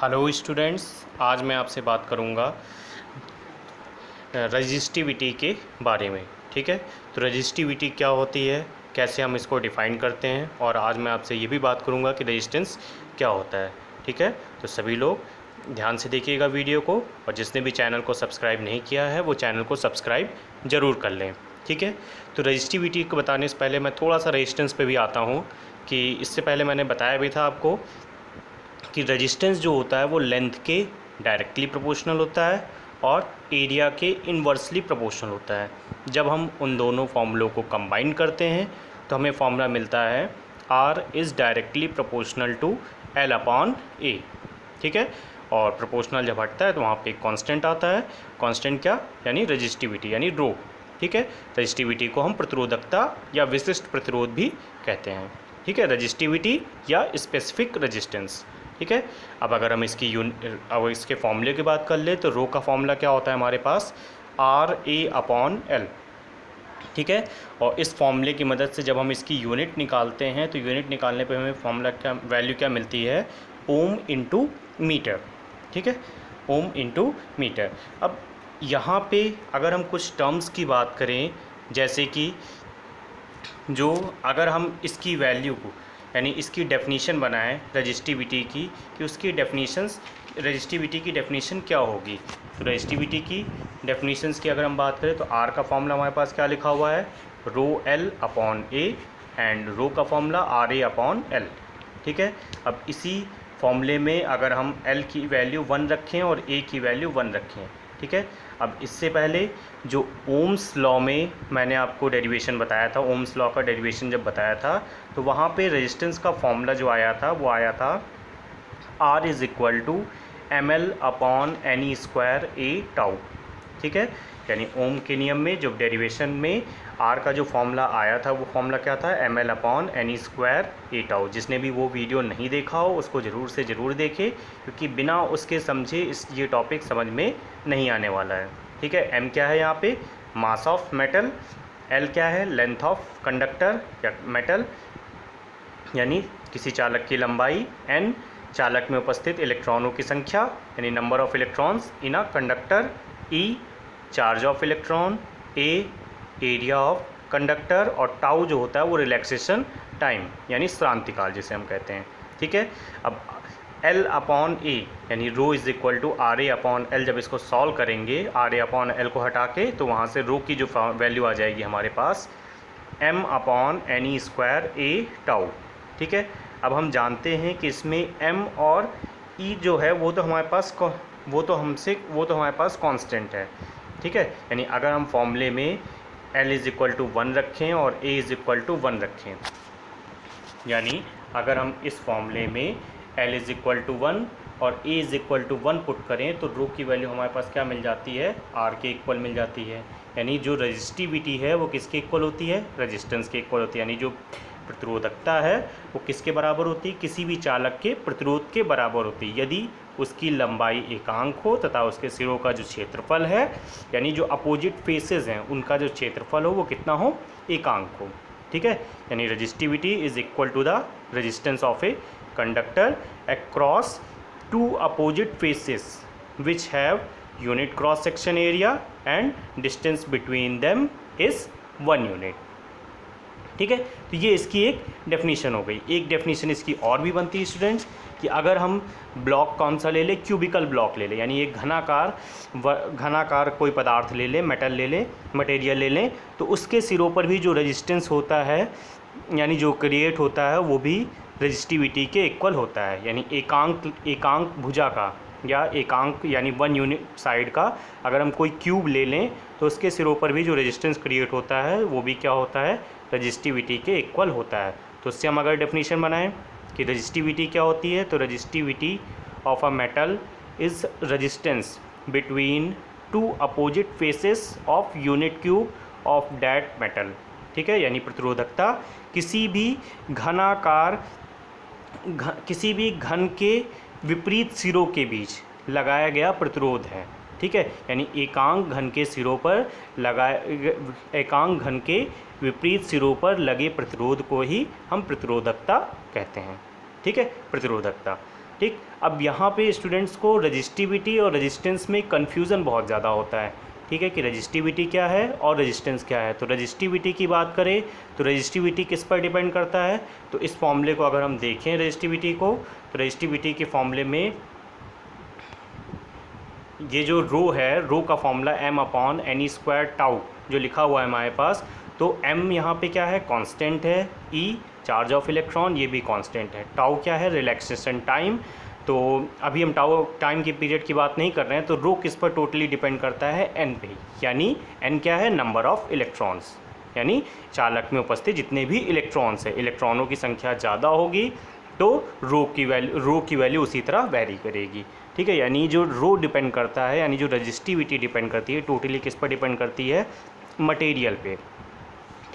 Hello students, आज मैं आपसे बात करूंगा रजिस्टिविटी के बारे में। ठीक है, तो रजिस्टिविटी क्या होती है, कैसे हम इसको डिफ़ाइन करते हैं, और आज मैं आपसे ये भी बात करूंगा कि रेजिस्टेंस क्या होता है। ठीक है, तो सभी लोग ध्यान से देखिएगा वीडियो को, और जिसने भी चैनल को सब्सक्राइब नहीं किया है वो चैनल को सब्सक्राइब ज़रूर कर लें। ठीक है, तो रजिस्टिविटी को बताने से पहले मैं थोड़ा सा रेजिस्टेंस पे भी आता हूँ कि इससे पहले मैंने बताया भी था आपको कि रेजिस्टेंस जो होता है वो लेंथ के डायरेक्टली प्रोपोर्शनल होता है और एरिया के इन्वर्सली प्रोपोर्शनल होता है। जब हम उन दोनों फॉर्मूलों को कंबाइन करते हैं तो हमें फॉर्मूला मिलता है R is directly proportional to L upon A। ठीक है, और प्रोपोर्शनल जब हटता है तो वहाँ पे एक कांस्टेंट आता है। कांस्टेंट क्या, यानी रजिस्टिविटी, यानी रो। ठीक है, रजिस्टिविटी को हम प्रतिरोधकता या विशिष्ट प्रतिरोध भी कहते हैं। ठीक है, रजिस्टिविटी या स्पेसिफिक रेजिस्टेंस। ठीक है, अब अगर हम अब इसके फॉर्मूले की बात कर ले तो रो का फॉर्मूला क्या होता है हमारे पास, RA अपॉन L। ठीक है, और इस फॉर्मूले की मदद से जब हम इसकी यूनिट निकालते हैं तो यूनिट निकालने पे हमें फॉर्मूला क्या वैल्यू क्या मिलती है, ओम इंटू मीटर। ठीक है, ओम इंटू मीटर। अब यहाँ पे अगर हम कुछ टर्म्स की बात करें, जैसे कि जो अगर हम इसकी वैल्यू को यानी इसकी डेफिनीशन बनाएं रजिस्टिविटी की, कि उसकी रजिस्टिविटी की डेफिनीशन क्या होगी। तो रजिस्टिविटी की डेफिनीशंस की अगर हम बात करें तो आर का फॉर्मूला हमारे पास क्या लिखा हुआ है, rho L upon A, and rho का formula R A upon L. ठीक है, अब इसी फॉर्मूले में अगर हम एल की वैल्यू 1 रखें और ए की वैल्यू 1 रखें। ठीक है, अब इससे पहले जो ओम्स लॉ में मैंने आपको डेरिवेशन बताया था, ओम्स लॉ का डेरिवेशन जब बताया था तो वहाँ पे रेजिस्टेंस का फॉर्मूला जो आया था वो आया था R is equal to ml upon n e square A tau. ठीक है, यानी ओम के नियम में जो डेरिवेशन में R का जो फॉर्मूला आया था वो फॉर्मूला क्या था, ml upon n e square A tau. जिसने भी वो वीडियो नहीं देखा हो उसको ज़रूर से ज़रूर देखे, क्योंकि बिना उसके समझे ये टॉपिक समझ में नहीं आने वाला है। ठीक है, m क्या है यहाँ पे, मास ऑफ मेटल, l क्या है, लेंथ ऑफ कंडक्टर या मेटल यानी किसी चालक की लंबाई, n चालक में उपस्थित इलेक्ट्रॉनों की संख्या यानी number of electrons in a conductor, e charge of electron, a area of conductor, और टाउ जो होता है वो रिलैक्सेशन टाइम यानी श्रांति काल जिसे हम कहते हैं। ठीक है, अब L अपॉन ए यानी rho is equal to R A upon L, जब इसको सॉल्व करेंगे आर ए अपॉन एल को हटा के तो वहाँ से रो की जो वैल्यू आ जाएगी हमारे पास m upon n e square A tau. ठीक है, अब हम जानते हैं कि इसमें m और e जो है वो तो हमारे पास कांस्टेंट है। ठीक है, यानी अगर हम फॉर्मूले में L इज़ इक्वल टू 1 रखें और A इज़ इक्वल टू 1 रखें, यानी अगर हम इस फॉर्मूले में L इज़ इक्वल टू 1 और A is equal to 1 put करें तो रो की वैल्यू हमारे पास क्या मिल जाती है, R के इक्वल मिल जाती है। यानी जो रजिस्टिविटी है वो किसके इक्वल होती है, रेजिस्टेंस के इक्वल होती है। यानी जो प्रतिरोधकता है वो किसके बराबर होती है, किसी भी चालक के प्रतिरोध के बराबर होती है यदि उसकी लंबाई एकांक हो तथा उसके सिरों का जो क्षेत्रफल है यानी जो अपोजिट फेसेस हैं उनका जो क्षेत्रफल हो वो कितना हो, एकांक हो। ठीक है, यानी resistivity is equal to the resistance of a conductor across two opposite faces which have unit cross section area and distance between them is 1 unit. ठीक है, तो ये इसकी एक डेफिनेशन हो गई। एक डेफिनेशन इसकी और भी बनती है स्टूडेंट्स कि अगर हम ब्लॉक कौन सा ले लें, क्यूबिकल ब्लॉक ले लें, यानी एक घनाकार कोई पदार्थ ले लें, मेटल ले लें, मटेरियल ले लें, तो उसके सिरों पर भी जो रेजिस्टेंस होता है यानी जो क्रिएट होता है वो भी रजिस्टिविटी के इक्वल होता है। यानी एकांक भुजा का या एकांक यानी 1 यूनिट साइड का अगर हम कोई क्यूब ले लें तो उसके सिरों पर भी जो रेजिस्टेंस क्रिएट होता है वो भी क्या होता है, रजिस्टिविटी के इक्वल होता है। तो उससे हम अगर डेफिनेशन बनाएं कि रजिस्टिविटी क्या होती है, तो resistivity of a metal is resistance between two opposite faces of unit cube of that metal. ठीक है, यानी प्रतिरोधकता किसी भी घन के विपरीत सिरों के बीच लगाया गया प्रतिरोध है। ठीक है, यानी एकांक घन के विपरीत सिरों पर लगे प्रतिरोध को ही हम प्रतिरोधकता कहते हैं। ठीक है, प्रतिरोधकता। ठीक। अब यहाँ पे स्टूडेंट्स को रजिस्टिविटी और रेजिस्टेंस में कन्फ्यूज़न बहुत ज़्यादा होता है, ठीक है, कि रजिस्टिविटी क्या है और रेजिस्टेंस क्या है। तो रजिस्टिविटी की बात करें तो रजिस्टिविटी किस पर डिपेंड करता है, तो इस फॉर्मूले को अगर हम देखें रजिस्टिविटी को, तो रजिस्टिविटी के फॉर्मूले में ये जो रो है, रो का फॉर्मूला m/n² टाउ जो लिखा हुआ है हमारे पास, तो m यहाँ पे क्या है, कांस्टेंट है, e चार्ज ऑफ इलेक्ट्रॉन ये भी कांस्टेंट है, टाउ क्या है, रिलैक्सेशन टाइम। तो अभी हम टाउ टाइम की पीरियड की बात नहीं कर रहे हैं, तो रो किस पर टोटली डिपेंड करता है, n पे, यानी n क्या है, नंबर ऑफ इलेक्ट्रॉन्स, यानी चालक में उपस्थित जितने भी इलेक्ट्रॉन्स है, इलेक्ट्रॉनों की संख्या ज़्यादा होगी तो रो की वैल्यू उसी तरह वेरी करेगी, ठीक है। यानी जो रो डिपेंड करता है, यानी जो रजिस्टिविटी डिपेंड करती है, टोटली किस पर डिपेंड करती है, मटेरियल पे,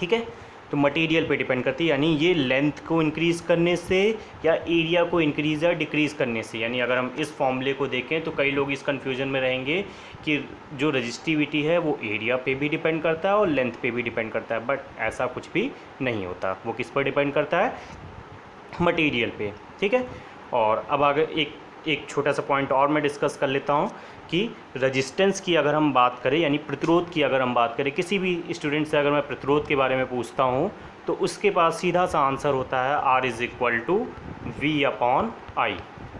ठीक है। तो मटेरियल पे डिपेंड करती है, यानी ये लेंथ को इंक्रीज़ करने से या एरिया को इंक्रीज़ या डिक्रीज़ करने से। यानी अगर हम इस फॉर्मूले को देखें तो कई लोग इस कन्फ्यूजन में रहेंगे कि जो रजिस्टिविटी है वो एरिया पे भी डिपेंड करता है और लेंथ पे भी डिपेंड करता है, बट ऐसा कुछ भी नहीं होता, वो किस पर डिपेंड करता है, मटेरियल पे, ठीक है। और अब आगे एक छोटा सा पॉइंट और मैं डिस्कस कर लेता हूँ कि रेजिस्टेंस की अगर हम बात करें, यानी प्रतिरोध की अगर हम बात करें, किसी भी स्टूडेंट से अगर मैं प्रतिरोध के बारे में पूछता हूँ तो उसके पास सीधा सा आंसर होता है R = V/I,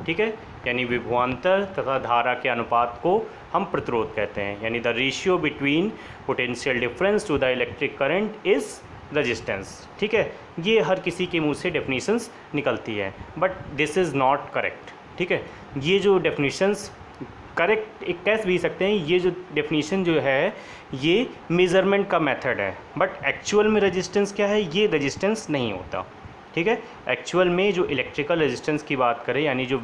ठीक है। यानी विभवांतर तथा धारा के अनुपात को हम प्रतिरोध कहते हैं, यानी the ratio between potential difference to the electric current is resistance, ठीक है। ये हर किसी के मुंह से डेफिनेशंस निकलती है, but this is not correct, ठीक है। ये जो डेफिनेशंस करेक्ट एक कह भी सकते हैं, ये जो डेफिनेशन जो है ये मेज़रमेंट का मेथड है, बट एक्चुअल में रेजिस्टेंस क्या है, ये रेजिस्टेंस नहीं होता, ठीक है। एक्चुअल में जो इलेक्ट्रिकल रेजिस्टेंस की बात करें, यानी जो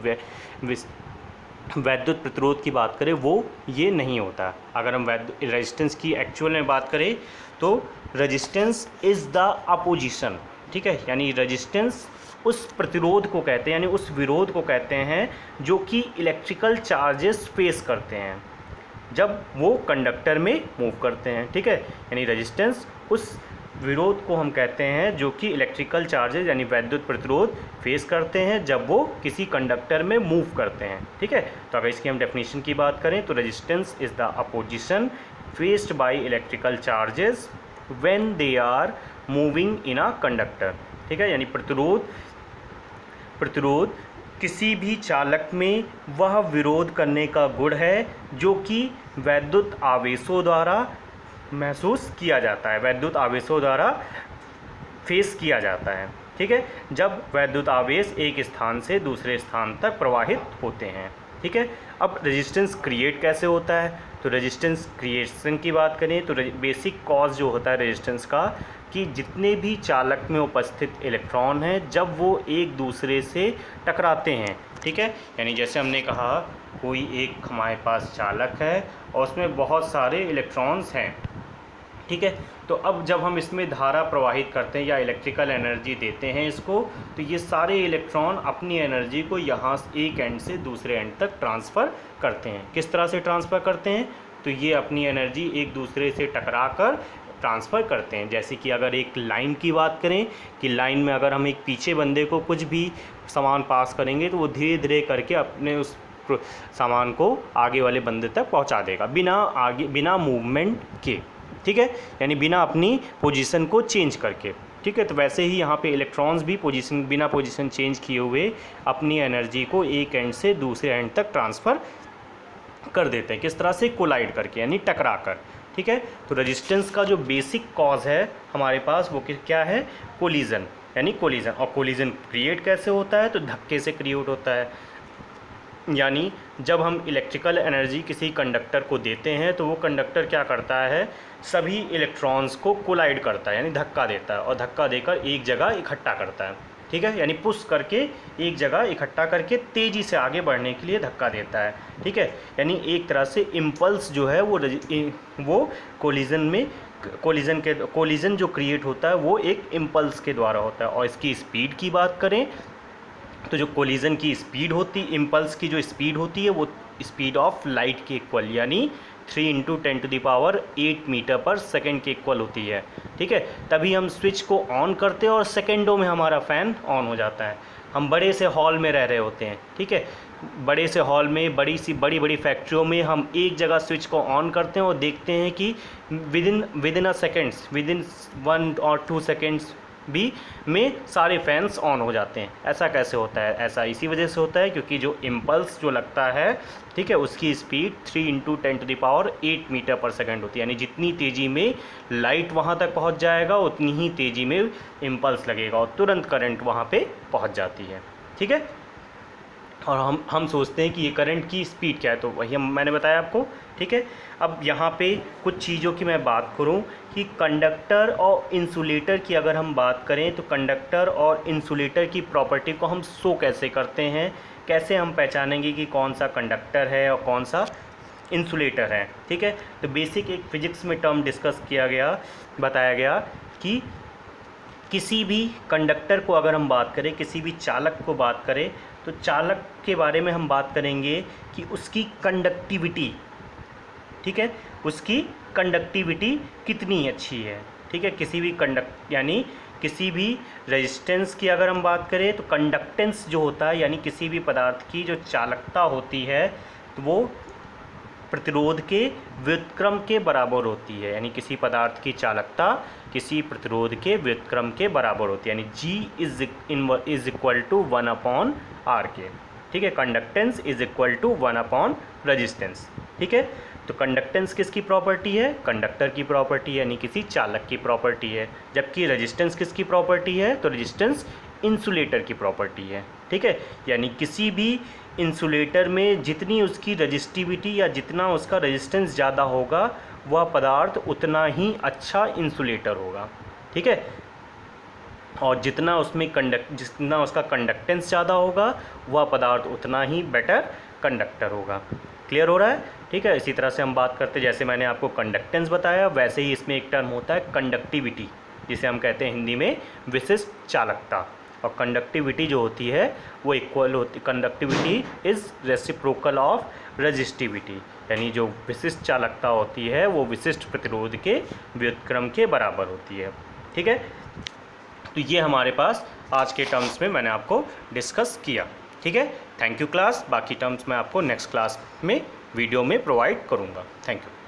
वैद्युत प्रतिरोध की बात करें, वो ये नहीं होता। अगर हम रेजिस्टेंस की एक्चुअल में बात करें तो रेजिस्टेंस इज़ द अपोजिशन, ठीक है। यानी रेजिस्टेंस उस प्रतिरोध को कहते हैं, यानी उस विरोध को कहते हैं जो कि इलेक्ट्रिकल चार्जेस फेस करते हैं जब वो कंडक्टर में मूव करते हैं, ठीक है। यानी रेजिस्टेंस उस विरोध को हम कहते हैं जो कि इलेक्ट्रिकल चार्जेस यानी वैद्युत प्रतिरोध फेस करते हैं जब वो किसी कंडक्टर में मूव करते हैं, ठीक है। तो अगर इसकी हम डेफिनेशन की बात करें तो resistance is the opposition faced by electrical charges when they are moving in a conductor, ठीक है। यानी प्रतिरोध किसी भी चालक में वह विरोध करने का गुण है जो कि वैद्युत आवेशों द्वारा महसूस किया जाता है, वैद्युत आवेशों द्वारा फेस किया जाता है, ठीक है। जब वैद्युत आवेश एक स्थान से दूसरे स्थान तक प्रवाहित होते हैं, ठीक है। अब रेजिस्टेंस क्रिएट कैसे होता है, तो रेजिस्टेंस क्रिएशन की बात करें तो बेसिक कॉज जो होता है रेजिस्टेंस का, कि जितने भी चालक में उपस्थित इलेक्ट्रॉन हैं जब वो एक दूसरे से टकराते हैं, ठीक है। यानी जैसे हमने कहा कोई एक हमारे पास चालक है और उसमें बहुत सारे इलेक्ट्रॉन्स हैं, ठीक है। तो अब जब हम इसमें धारा प्रवाहित करते हैं या इलेक्ट्रिकल एनर्जी देते हैं इसको, तो ये सारे इलेक्ट्रॉन अपनी एनर्जी को यहाँ एक एंड से दूसरे एंड तक ट्रांसफ़र करते हैं। किस तरह से ट्रांसफ़र करते हैं, तो ये अपनी एनर्जी एक दूसरे से टकरा कर ट्रांसफ़र करते हैं। जैसे कि अगर एक लाइन की बात करें कि लाइन में अगर हम एक पीछे बंदे को कुछ भी सामान पास करेंगे तो वो धीरे धीरे करके अपने उस सामान को आगे वाले बंदे तक पहुंचा देगा बिना मूवमेंट के, ठीक है। यानी बिना अपनी पोजीशन को चेंज करके, ठीक है। तो वैसे ही यहाँ पे इलेक्ट्रॉन्स भी बिना पोजीशन चेंज किए हुए अपनी एनर्जी को एक एंड से दूसरे एंड तक ट्रांसफ़र कर देते हैं। किस तरह से, कोलाइड करके, यानी टकरा कर, ठीक है। तो रेजिस्टेंस का जो बेसिक कॉज है हमारे पास वो क्या है, कोलिजन, यानी कोलिजन। और कोलिजन क्रिएट कैसे होता है, तो धक्के से क्रिएट होता है। यानी जब हम इलेक्ट्रिकल एनर्जी किसी कंडक्टर को देते हैं तो वो कंडक्टर क्या करता है, सभी इलेक्ट्रॉन्स को कोलाइड करता है, यानी धक्का देता है, और धक्का देकर एक जगह इकट्ठा करता है, ठीक है। यानी पुश करके एक जगह इकट्ठा करके तेज़ी से आगे बढ़ने के लिए धक्का देता है, ठीक है। यानी एक तरह से इम्पल्स जो है वो कोलिजन जो क्रिएट होता है वो एक इम्पल्स के द्वारा होता है। और इसकी स्पीड की बात करें तो जो कोलिजन की स्पीड होती, इम्पल्स की जो स्पीड होती है वो स्पीड ऑफ लाइट के इक्वल, यानी 3 × 10⁸ मीटर पर सेकेंड के इक्वल होती है, ठीक है। तभी हम स्विच को ऑन करते हैं और सेकेंडों में हमारा फ़ैन ऑन हो जाता है। हम बड़े से हॉल में रह रहे होते हैं, ठीक है, बड़े से हॉल में बड़ी बड़ी फैक्ट्रियों में हम एक जगह स्विच को ऑन करते हैं और देखते हैं कि विदिन अ सेकेंड्स, विदिन 1 और 2 सेकेंड्स भी में सारे फैंस ऑन हो जाते हैं। ऐसा कैसे होता है? ऐसा इसी वजह से होता है क्योंकि जो इम्पल्स जो लगता है, ठीक है, उसकी स्पीड 3 × 10⁸ मीटर पर सेकेंड होती है। यानी जितनी तेज़ी में लाइट वहाँ तक पहुँच जाएगा उतनी ही तेज़ी में इम्पल्स लगेगा और तुरंत करंट वहाँ पे पहुँच जाती है, ठीक है। और हम सोचते हैं कि ये करंट की स्पीड क्या है, तो वही मैंने बताया आपको, ठीक है। अब यहाँ पे कुछ चीज़ों की मैं बात करूँ कि कंडक्टर और इंसुलेटर की अगर हम बात करें तो कंडक्टर और इंसुलेटर की प्रॉपर्टी को हम शो कैसे करते हैं, कैसे हम पहचानेंगे कि कौन सा कंडक्टर है और कौन सा इंसुलेटर है, ठीक है। तो बेसिक एक फिजिक्स में टर्म डिस्कस किया गया, बताया गया कि किसी भी कंडक्टर को अगर हम बात करें, किसी भी चालक को बात करें, तो चालक के बारे में हम बात करेंगे कि उसकी कंडक्टिविटी, ठीक है, उसकी कंडक्टिविटी कितनी अच्छी है, ठीक है। किसी भी यानी किसी भी रेजिस्टेंस की अगर हम बात करें तो कंडक्टेंस जो होता है, यानी किसी भी पदार्थ की जो चालकता होती है तो वो प्रतिरोध के व्युत्क्रम के बराबर होती है। यानी किसी पदार्थ की चालकता किसी प्रतिरोध के व्युत्क्रम के बराबर होती है, यानी G is equal to 1/R के, ठीक है। कंडक्टेंस इज इक्वल टू 1/रेजिस्टेंस, ठीक है। तो कंडक्टेंस किसकी प्रॉपर्टी है? कंडक्टर की प्रॉपर्टी है, यानी किसी चालक की प्रॉपर्टी है। जबकि रेजिस्टेंस किसकी प्रॉपर्टी है? तो रेजिस्टेंस इंसुलेटर की प्रॉपर्टी है, ठीक है। यानी किसी भी इंसुलेटर में जितनी उसकी रजिस्टिविटी या जितना उसका रेजिस्टेंस ज़्यादा होगा वह पदार्थ उतना ही अच्छा इंसुलेटर होगा, ठीक है। और जितना उसका कंडक्टेंस ज़्यादा होगा वह पदार्थ उतना ही बेटर कंडक्टर होगा। क्लियर हो रहा है? ठीक है। इसी तरह से हम बात करते, जैसे मैंने आपको कंडक्टेंस बताया वैसे ही इसमें एक टर्म होता है कंडक्टिविटी, जिसे हम कहते हैं हिंदी में विशिष्ट चालकता। और कंडक्टिविटी जो होती है वो इक्वल होती, conductivity is reciprocal of resistivity, यानी जो विशिष्ट चालकता होती है वो विशिष्ट प्रतिरोध के व्युत्क्रम के बराबर होती है, ठीक है। तो ये हमारे पास आज के टर्म्स में मैंने आपको डिस्कस किया, ठीक है। Thank you class. बाकी टर्म्स मैं आपको नेक्स्ट क्लास में वीडियो में प्रोवाइड करूँगा। Thank you.